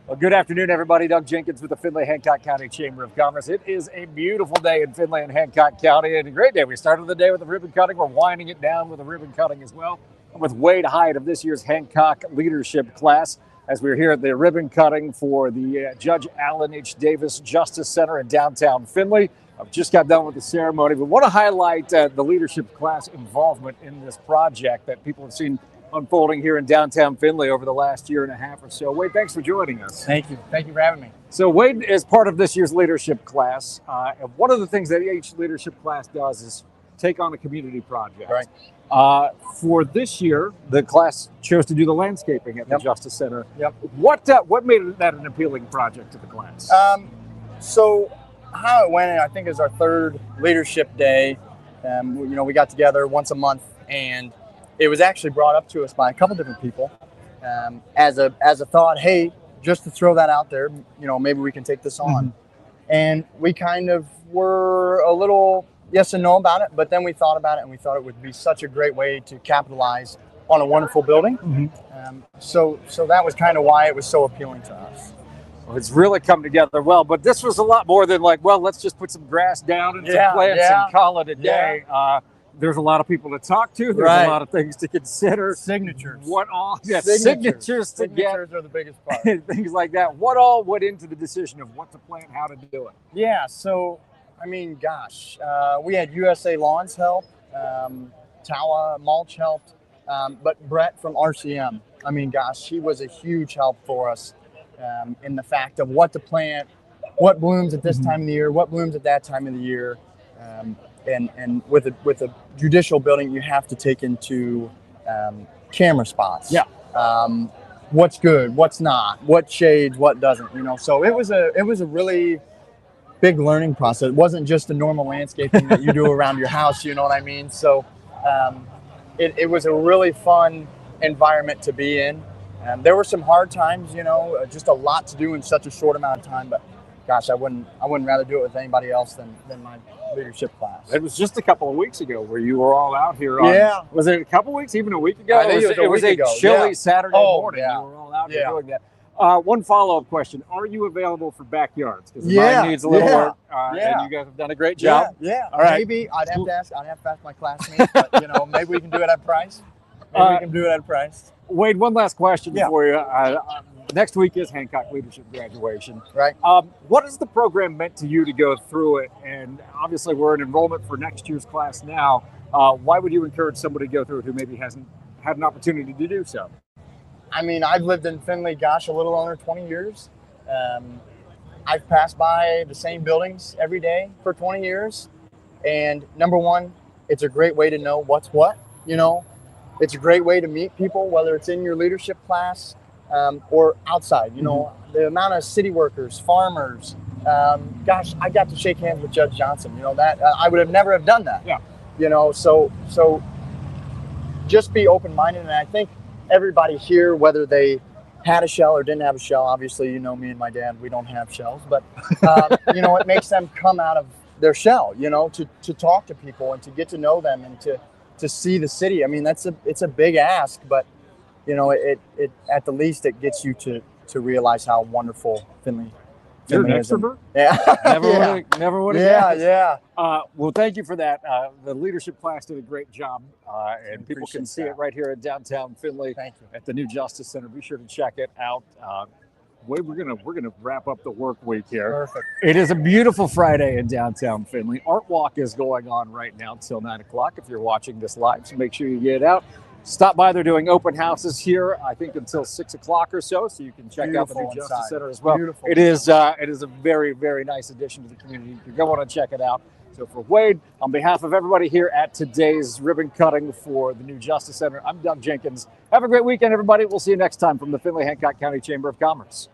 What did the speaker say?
Well, good afternoon, everybody. Doug Jenkins with the Findlay Hancock County Chamber of Commerce. It is a beautiful day in Findlay and Hancock County, and a great day. We started the day with a ribbon cutting. We're winding it down with a ribbon cutting as well. I'm with Wade Hyde of this year's Hancock Leadership class, as we're here at the ribbon cutting for the Judge Allan H. Davis Justice Center in downtown Findlay. I've just got done with the ceremony, but want to highlight the leadership class involvement in this project that people have seen unfolding here in downtown Findlay over the last year and a half or so. Wade, thanks for joining us. Thank you. Thank you for having me. So Wade is part of this year's leadership class. And one of the things that each leadership class does is take on a community project. Right. For this year, the class chose to do the landscaping at the Yep. Justice Center. Yep. What made that an appealing project to the class? So how it went, I think, is our third leadership day. We got together once a month, and it was actually brought up to us by a couple different people as a thought. Hey, just to throw that out there, maybe we can take this on. And we kind of were a little yes and no about it, but then we thought about it, and we thought it would be such a great way to capitalize on a wonderful building. So that was kind of why it was so appealing to us. Well, it's really come together well, but this was a lot more than like, well, let's just put some grass down and some plants and call it a day. There's a lot of people to talk to. There's a lot of things to consider. Signatures. What all? Signatures to get. Signatures are the biggest part. Things like that. What all went into the decision of what to plant, how to do it? Yeah, so, we had USA Lawns help, Tawa Mulch helped, but Brett from RCM, she was a huge help for us in the fact of what to plant, what blooms at this time of the year, what blooms at that time of the year. And with a judicial building, you have to take into camera spots. Yeah. What's good, what's not, what shades, what doesn't. So it was a really big learning process. It wasn't just the normal landscaping that you do around your house. You know what I mean? So it was a really fun environment to be in. There were some hard times. Just a lot to do in such a short amount of time, but. Gosh, I wouldn't rather do it with anybody else than my leadership class. It was just a couple of weeks ago where you were all out here. Was it a couple of weeks, even a week ago? I think it was a week ago. Chilly Saturday morning. Yeah. You were all out here doing that. One follow-up question. Are you available for backyards? Because mine needs a little work, and you guys have done a great job. Yeah. All right. Maybe I'd have to ask my classmates, but maybe we can do it at price. Maybe we can do it at price. Wade, one last question for you. Next week is Hancock Leadership graduation. Right. What has the program meant to you to go through it? And obviously we're in enrollment for next year's class now. Why would you encourage somebody to go through it who maybe hasn't had an opportunity to do so? I've lived in Findlay, a little under 20 years. I've passed by the same buildings every day for 20 years. And number one, it's a great way to know what's what, It's a great way to meet people, whether it's in your leadership class or outside. The amount of city workers, farmers. I got to shake hands with Judge Johnson. That I would have never have done that. Yeah. So just be open-minded, and I think everybody here, whether they had a shell or didn't have a shell, obviously, me and my dad, we don't have shells, but it makes them come out of their shell. To talk to people and to get to know them and to see the city. It's a big ask, but it at the least it gets you to realize how wonderful Findlay. You're an extrovert? Yeah. Never would have guessed. Yeah. Well, thank you for that. The leadership class did a great job, and people can see it right here in downtown Findlay. Thank you. At the new Justice Center. Be sure to check it out. Wade, we're gonna wrap up the work week here. Perfect. It is a beautiful Friday in downtown Findlay. Art Walk is going on right now till 9 o'clock. If you're watching this live, so make sure you get out. Stop by. They're doing open houses here, I think, until 6 o'clock or so you can check out the new Justice Center as well. Beautiful. It is a very, very nice addition to the community. You're going to want to check it out. So for Wade, on behalf of everybody here at today's ribbon cutting for the new Justice Center, I'm Doug Jenkins. Have a great weekend, everybody. We'll see you next time from the Findlay Hancock County Chamber of Commerce.